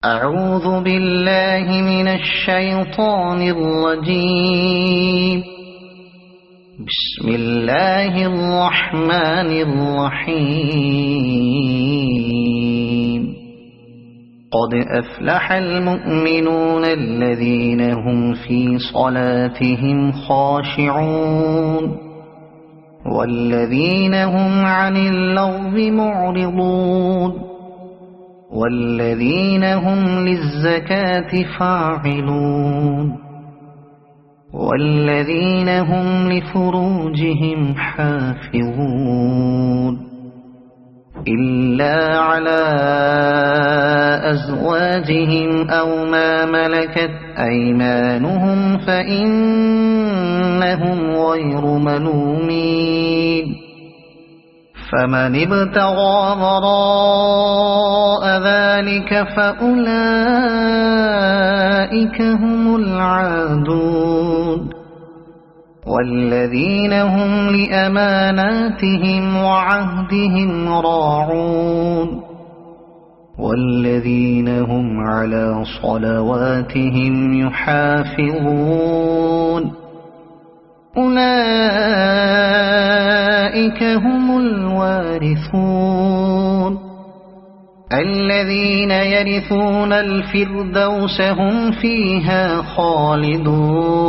أعوذ بالله من الشيطان الرجيم. بسم الله الرحمن الرحيم. قد أفلح المؤمنون الذين هم في صلاتهم خاشعون والذين هم عن اللغو معرضون والذين هم للزكاة فاعلون والذين هم لفروجهم حافظون إلا على أزواجهم أو ما ملكت أيمانهم فإنهم غير ملومين. فمن ابتغى وراء ذلك فأولئك هم العادون والذين هم لأماناتهم وعهدهم راعون والذين هم على صلواتهم يحافظون. أولئك هم الوارثون الذين يرثون الفردوس هم فيها خالدون.